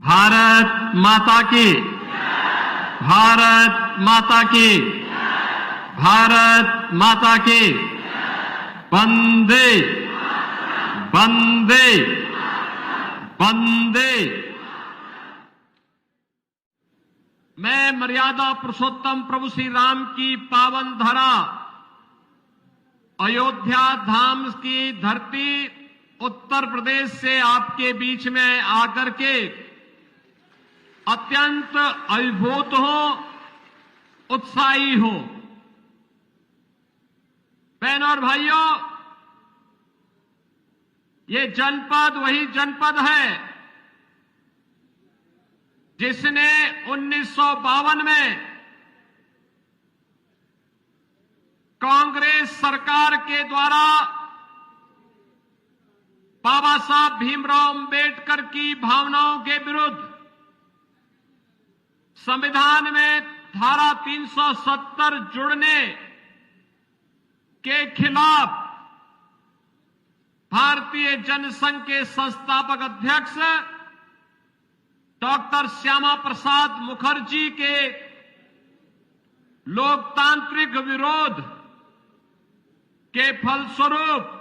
भारत माता की, भारत माता की, भारत माता की, वंदे वंदे वंदे। मैं मर्यादा पुरुषोत्तम प्रभु श्री राम की पावन धरा अयोध्या धाम की धरती उत्तर प्रदेश से आपके बीच में आकर के अत्यंत अभिभूत हो, उत्साही हो। बहनों और भाइयों, ये जनपद वही जनपद है जिसने 1952 में कांग्रेस सरकार के द्वारा बाबा साहब भीमराव अंबेडकर की भावनाओं के विरुद्ध संविधान में धारा 370 जुड़ने के खिलाफ भारतीय जनसंघ के संस्थापक अध्यक्ष डॉक्टर श्यामा प्रसाद मुखर्जी के लोकतांत्रिक विरोध के फलस्वरूप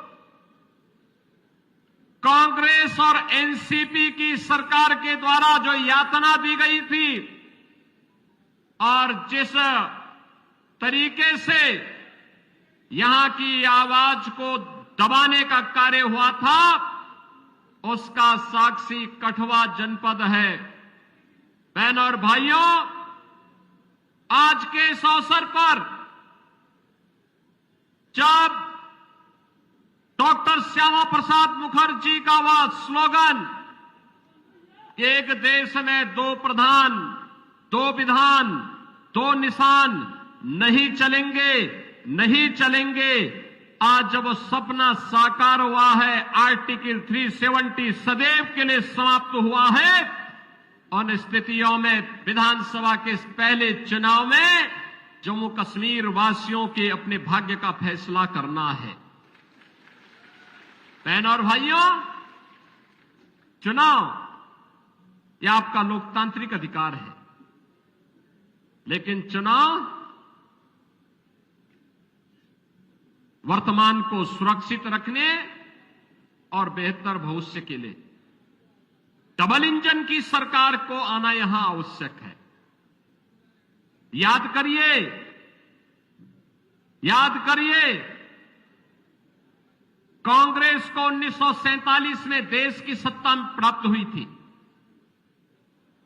कांग्रेस और एनसीपी की सरकार के द्वारा जो यातना दी गई थी और जिस तरीके से यहां की आवाज को दबाने का कार्य हुआ था, उसका साक्षी कठुआ जनपद है। बहनों और भाइयों, आज के इस अवसर पर जब डॉक्टर श्यामा प्रसाद मुखर्जी का वह स्लोगन, एक देश में दो प्रधान, दो विधान, दो निशान, नहीं चलेंगे, नहीं चलेंगे, आज जब सपना साकार हुआ है, आर्टिकल 370 सदैव के लिए समाप्त हुआ है। उन स्थितियों में विधानसभा के इस पहले चुनाव में जम्मू कश्मीर वासियों के अपने भाग्य का फैसला करना है। बहनों और भाइयों, चुनाव यह आपका लोकतांत्रिक अधिकार है, लेकिन चुनाव वर्तमान को सुरक्षित रखने और बेहतर भविष्य के लिए डबल इंजन की सरकार को आना यहां आवश्यक है। याद करिए, याद करिए, कांग्रेस को 1947 में देश की सत्ता प्राप्त हुई थी,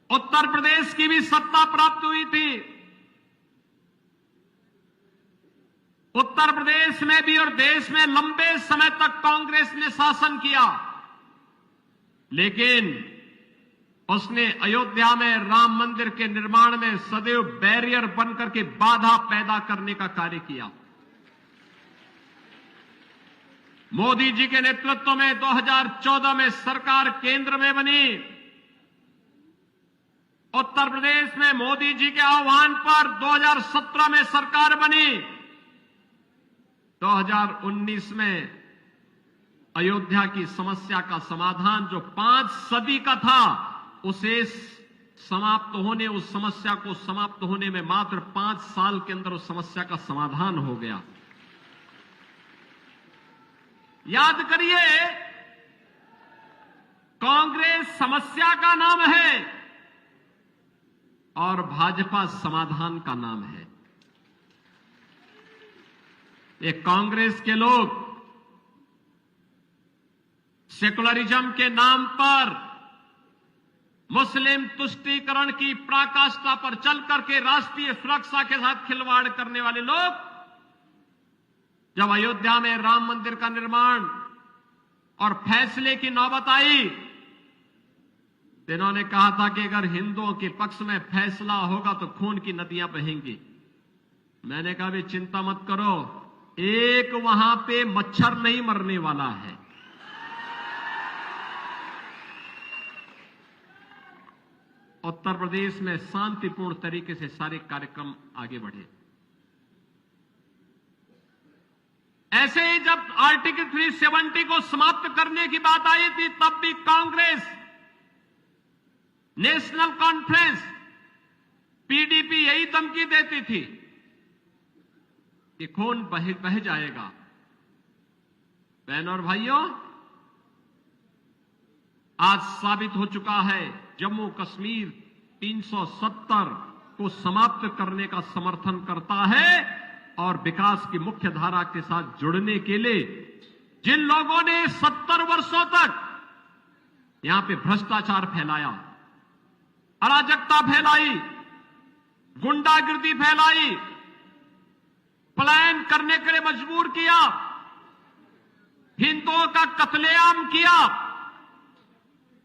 उत्तर प्रदेश की भी सत्ता प्राप्त हुई थी, उत्तर प्रदेश में भी और देश में लंबे समय तक कांग्रेस ने शासन किया, लेकिन उसने अयोध्या में राम मंदिर के निर्माण में सदैव बैरियर बनकर के बाधा पैदा करने का कार्य किया। मोदी जी के नेतृत्व में 2014 में सरकार केंद्र में बनी। उत्तर प्रदेश में मोदी जी के आह्वान पर 2017 में सरकार बनी। 2019 में अयोध्या की समस्या का समाधान जो 5 सदी का था, उसे समाप्त होने, उस समस्या को समाप्त होने में मात्र 5 साल के अंदर उस समस्या का समाधान हो गया। याद करिए, कांग्रेस समस्या का नाम है और भाजपा समाधान का नाम है। ये कांग्रेस के लोग सेकुलरिज्म के नाम पर मुस्लिम तुष्टीकरण की पराकाष्ठा पर चल करके राष्ट्रीय सुरक्षा के साथ खिलवाड़ करने वाले लोग जब अयोध्या में राम मंदिर का निर्माण और फैसले की नौबत आई, तो इन्होंने कहा था कि अगर हिंदुओं के पक्ष में फैसला होगा तो खून की नदियां बहेंगी। मैंने कहा भी चिंता मत करो, एक वहां पे मच्छर नहीं मरने वाला है। उत्तर प्रदेश में शांतिपूर्ण तरीके से सारे कार्यक्रम आगे बढ़े। ऐसे ही जब आर्टिकल 370 को समाप्त करने की बात आई थी, तब भी कांग्रेस नेशनल कॉन्फ्रेंस, पीडीपी यही धमकी देती थी कि खून बह जाएगा। बहनों और भाइयों, आज साबित हो चुका है जम्मू कश्मीर 370 को समाप्त करने का समर्थन करता है और विकास की मुख्य धारा के साथ जुड़ने के लिए जिन लोगों ने 70 वर्षों तक यहां पे भ्रष्टाचार फैलाया, अराजकता फैलाई, गुंडागिर्दी फैलाई, पलायन करने के लिए मजबूर किया, हिंदुओं का कत्लेआम किया,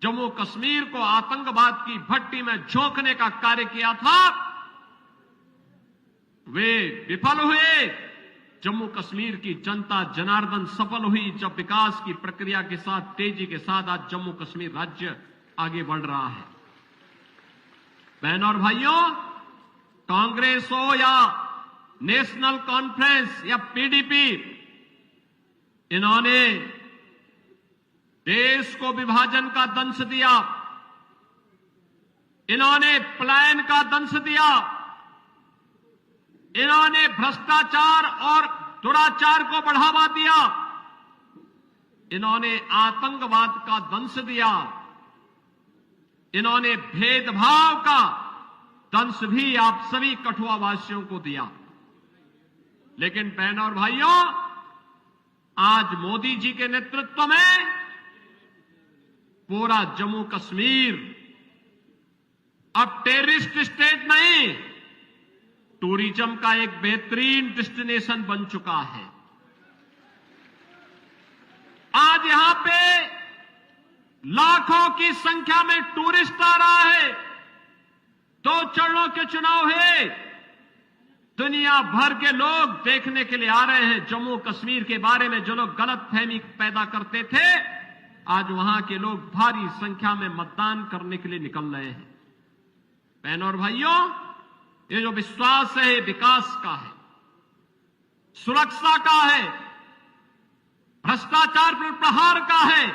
जम्मू कश्मीर को आतंकवाद की भट्टी में झोंकने का कार्य किया था, वे विफल हुए। जम्मू कश्मीर की जनता जनार्दन सफल हुई जब विकास की प्रक्रिया के साथ तेजी के साथ आज जम्मू कश्मीर राज्य आगे बढ़ रहा है। बहनों और भाइयों, कांग्रेस हो या नेशनल कॉन्फ्रेंस या पीडीपी, इन्होंने देश को विभाजन का दंश दिया, इन्होंने पलायन का दंश दिया, इन्होंने भ्रष्टाचार और दुराचार को बढ़ावा दिया, इन्होंने आतंकवाद का दंश दिया, इन्होंने भेदभाव का दंश भी आप सभी कठुआ वासियों को दिया। लेकिन बहनों और भाइयों, आज मोदी जी के नेतृत्व में पूरा जम्मू कश्मीर अब टेररिस्ट स्टेट नहीं, टूरिज्म का एक बेहतरीन डेस्टिनेशन बन चुका है। आज यहां पे लाखों की संख्या में टूरिस्ट आ रहा है। 2 चरणों के चुनाव है, दुनिया भर के लोग देखने के लिए आ रहे हैं। जम्मू कश्मीर के बारे में जो लोग गलतफहमी पैदा करते थे, आज वहां के लोग भारी संख्या में मतदान करने के लिए निकल रहे हैं। बहनों और भाइयों, ये जो विश्वास है विकास का है, सुरक्षा का है, भ्रष्टाचार पर प्रहार का है।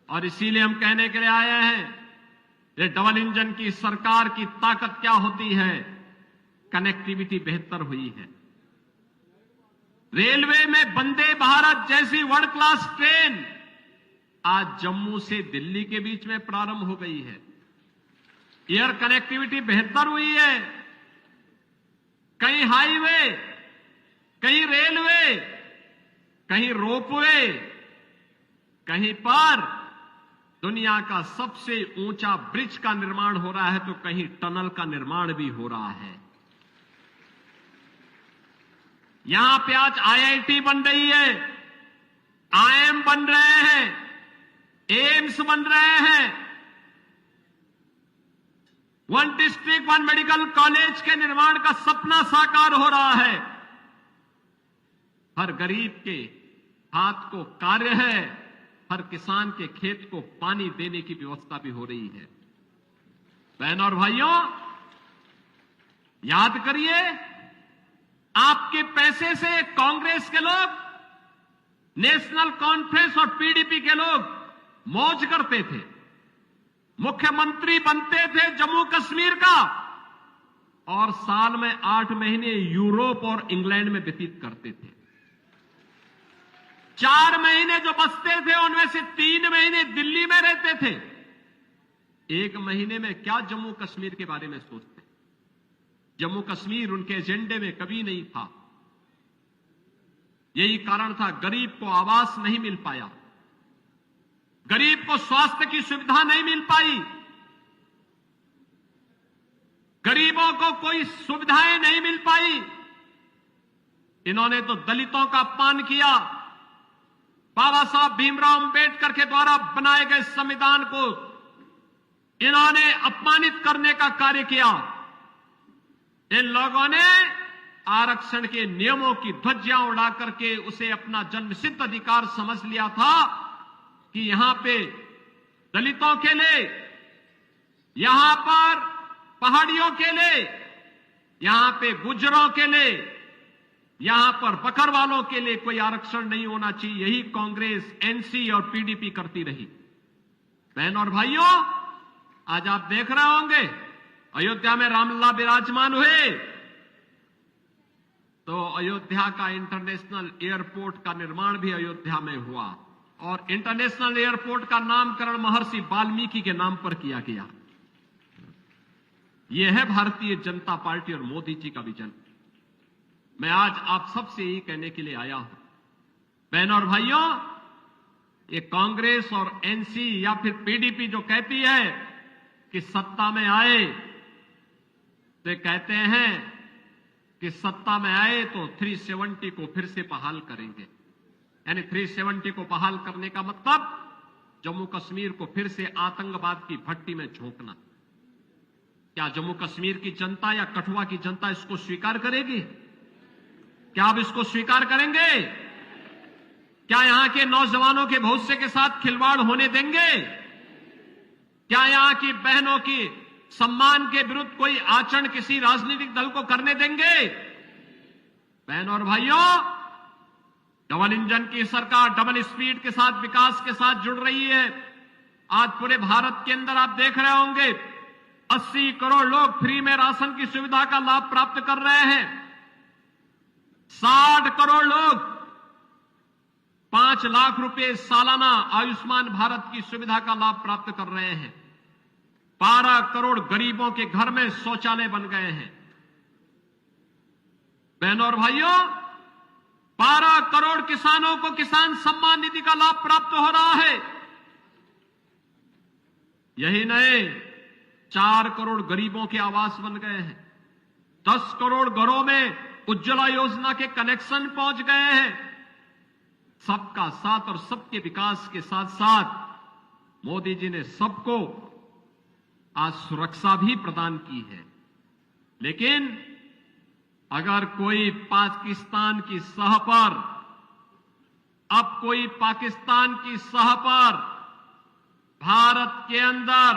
और इसीलिए हम कहने के लिए आए हैं, ये डबल इंजन की सरकार की ताकत क्या होती है? कनेक्टिविटी बेहतर हुई है। रेलवे में वंदे भारत जैसी वर्ल्ड क्लास ट्रेन आज जम्मू से दिल्ली के बीच में प्रारंभ हो गई है। एयर कनेक्टिविटी बेहतर हुई है। कहीं हाईवे, कहीं रेलवे, कहीं रोपवे, कहीं पर दुनिया का सबसे ऊंचा ब्रिज का निर्माण हो रहा है, तो कहीं टनल का निर्माण भी हो रहा है। यहां पे आज आईआईटी बन रही है, आईएम बन रहे हैं, एम्स बन रहे हैं, 1 डिस्ट्रिक्ट 1 मेडिकल कॉलेज के निर्माण का सपना साकार हो रहा है। हर गरीब के हाथ को कार्य है, हर किसान के खेत को पानी देने की व्यवस्था भी हो रही है। बहनों और भाइयों, याद करिए, आपके पैसे से कांग्रेस के लोग, नेशनल कॉन्फ्रेंस और पीडीपी के लोग मौज करते थे, मुख्यमंत्री बनते थे जम्मू कश्मीर का, और साल में 8 महीने यूरोप और इंग्लैंड में व्यतीत करते थे। 4 महीने जो बचते थे उनमें से 3 महीने दिल्ली में रहते थे। 1 महीने में क्या जम्मू कश्मीर के बारे में सोचते? जम्मू कश्मीर उनके एजेंडे में कभी नहीं था। यही कारण था, गरीब को आवास नहीं मिल पाया, गरीब को स्वास्थ्य की सुविधा नहीं मिल पाई, गरीबों को कोई सुविधाएं नहीं मिल पाई। इन्होंने तो दलितों का अपमान किया। बाबा साहब भीमराव अंबेडकर के द्वारा बनाए गए संविधान को इन्होंने अपमानित करने का कार्य किया। इन लोगों ने आरक्षण के नियमों की ध्वजियां उड़ा करके उसे अपना जन्मसिद्ध अधिकार समझ लिया था कि यहां पे दलितों के लिए, यहां पर पहाड़ियों के लिए, यहां पे गुज्जरों के लिए, यहां पर बकरवालों के लिए कोई आरक्षण नहीं होना चाहिए। यही कांग्रेस, एनसी और पीडीपी करती रही। बहनों और भाइयों, आज आप देख रहे होंगे अयोध्या में रामलला विराजमान हुए तो अयोध्या का इंटरनेशनल एयरपोर्ट का निर्माण भी अयोध्या में हुआ और इंटरनेशनल एयरपोर्ट का नामकरण महर्षि वाल्मीकि के नाम पर किया गया। यह है भारतीय जनता पार्टी और मोदी जी का विजन। मैं आज आप सबसे यही कहने के लिए आया हूं, बहनों और भाइयों, ये कांग्रेस और एनसी या फिर पीडीपी जो कहती है कि सत्ता में आए तो कहते हैं कि सत्ता में आए तो 370 को फिर से बहाल करेंगे, यानी 370 को बहाल करने का मतलब जम्मू कश्मीर को फिर से आतंकवाद की भट्टी में झोंकना। क्या जम्मू कश्मीर की जनता या कठुआ की जनता इसको स्वीकार करेगी? क्या आप इसको स्वीकार करेंगे? क्या यहां के नौजवानों के भविष्य के साथ खिलवाड़ होने देंगे? क्या यहां की बहनों की सम्मान के विरुद्ध कोई आचरण किसी राजनीतिक दल को करने देंगे? बहनों और भाइयों, डबल इंजन की सरकार डबल स्पीड के साथ विकास के साथ जुड़ रही है। आज पूरे भारत के अंदर आप देख रहे होंगे 80 करोड़ लोग फ्री में राशन की सुविधा का लाभ प्राप्त कर रहे हैं। 60 करोड़ लोग 5 लाख रुपए सालाना आयुष्मान भारत की सुविधा का लाभ प्राप्त कर रहे हैं। 12 करोड़ गरीबों के घर में शौचालय बन गए हैं। बहनों और भाइयों, 12 करोड़ किसानों को किसान सम्मान निधि का लाभ प्राप्त हो रहा है। यही नहीं, 4 करोड़ गरीबों के आवास बन गए हैं। 10 करोड़ घरों में उज्ज्वला योजना के कनेक्शन पहुंच गए हैं। सबका साथ और सबके विकास के साथ साथ मोदी जी ने सबको आज सुरक्षा भी प्रदान की है। लेकिन अगर कोई पाकिस्तान की सह पर, अब कोई पाकिस्तान की सह पर भारत के अंदर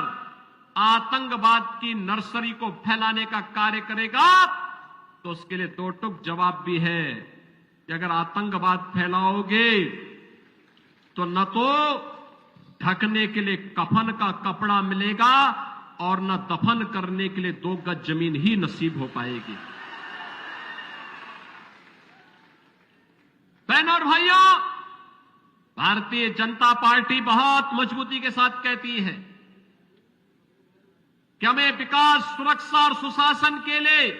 आतंकवाद की नर्सरी को फैलाने का कार्य करेगा तो उसके लिए दो टूक जवाब भी है कि अगर आतंकवाद फैलाओगे तो न तो ढकने के लिए कफन का कपड़ा मिलेगा और न दफन करने के लिए 2 गज जमीन ही नसीब हो पाएगी। बहनों और भाइयों, भारतीय जनता पार्टी बहुत मजबूती के साथ कहती है कि हमें विकास, सुरक्षा और सुशासन के लिए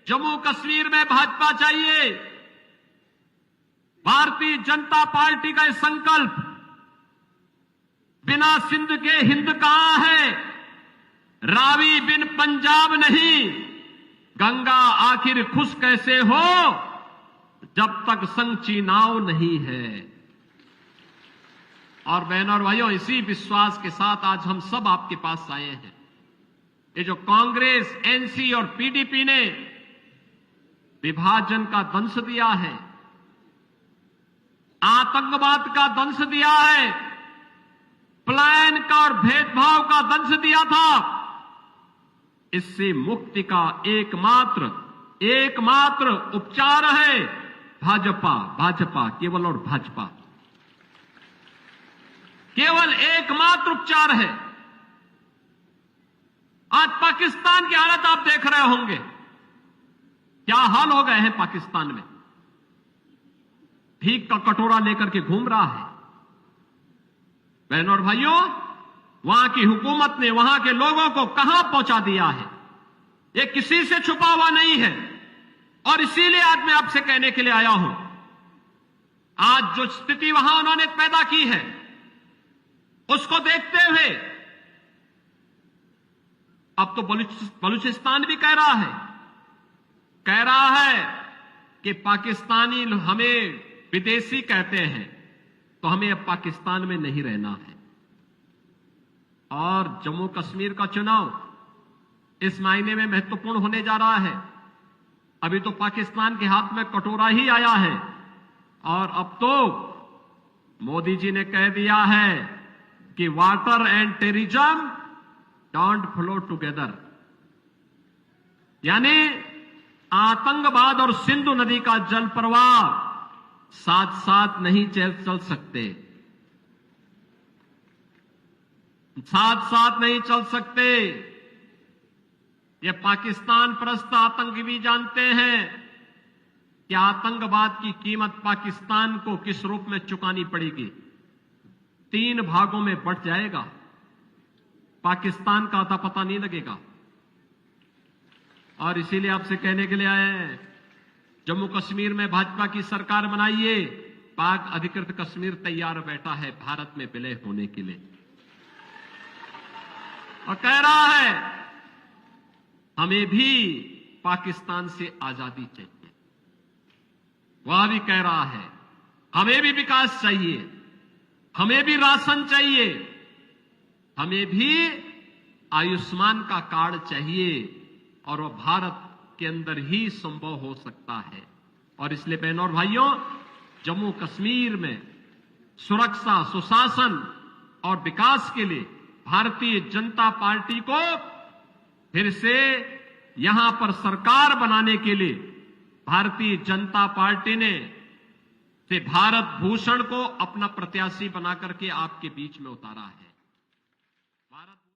जम्मू कश्मीर में भाजपा चाहिए। भारतीय जनता पार्टी का यह संकल्प बिना सिंध के हिंद कहां है, रावी बिन पंजाब नहीं, गंगा आखिर खुश कैसे हो जब तक संग चीनाव नहीं है। और बहनों और भाइयों, इसी विश्वास के साथ आज हम सब आपके पास आए हैं। ये जो कांग्रेस, एनसी और पीडीपी ने विभाजन का दंश दिया है, आतंकवाद का दंश दिया है, पलायन का और भेदभाव का दंश दिया था, इससे मुक्ति का एकमात्र उपचार है भाजपा, भाजपा केवल और भाजपा, केवल एकमात्र उपचार है। आज पाकिस्तान की हालत आप देख रहे होंगे, क्या हाल हो गए हैं पाकिस्तान में। भीख का कटोरा लेकर के घूम रहा है। बहनों और भाइयों, वहां की हुकूमत ने वहां के लोगों को कहां पहुंचा दिया है, ये किसी से छुपा हुआ नहीं है। और इसीलिए आज मैं आपसे कहने के लिए आया हूं, आज जो स्थिति वहां उन्होंने पैदा की है, उसको देखते हुए अब तो बलूचिस्तान भी कह रहा है कि पाकिस्तानी हमें विदेशी कहते हैं तो हमें अब पाकिस्तान में नहीं रहना है। और जम्मू कश्मीर का चुनाव इस महीने में महत्वपूर्ण होने जा रहा है। अभी तो पाकिस्तान के हाथ में कटोरा ही आया है और अब तो मोदी जी ने कह दिया है कि water and terrorism don't flow together, यानी आतंकवाद और सिंधु नदी का जल प्रवाह साथ साथ नहीं चल सकते। साथ साथ नहीं चल सकते। ये पाकिस्तान परस्त आतंकी भी जानते हैं कि आतंकवाद की कीमत पाकिस्तान को किस रूप में चुकानी पड़ेगी। 3 भागों में बंट जाएगा। पाकिस्तान का अता पता नहीं लगेगा। और इसीलिए आपसे कहने के लिए आए हैं, जम्मू कश्मीर में भाजपा की सरकार बनाइए। पाक अधिकृत कश्मीर तैयार बैठा है भारत में विलय होने के लिए और कह रहा है हमें भी पाकिस्तान से आजादी चाहिए। वह भी कह रहा है हमें भी विकास चाहिए, हमें भी राशन चाहिए, हमें भी आयुष्मान का कार्ड चाहिए और वह भारत के अंदर ही संभव हो सकता है। और इसलिए बहनों और भाइयों, जम्मू कश्मीर में सुरक्षा, सुशासन और विकास के लिए भारतीय जनता पार्टी को फिर से यहां पर सरकार बनाने के लिए भारतीय जनता पार्टी ने से भारत भूषण को अपना प्रत्याशी बनाकर के आपके बीच में उतारा है।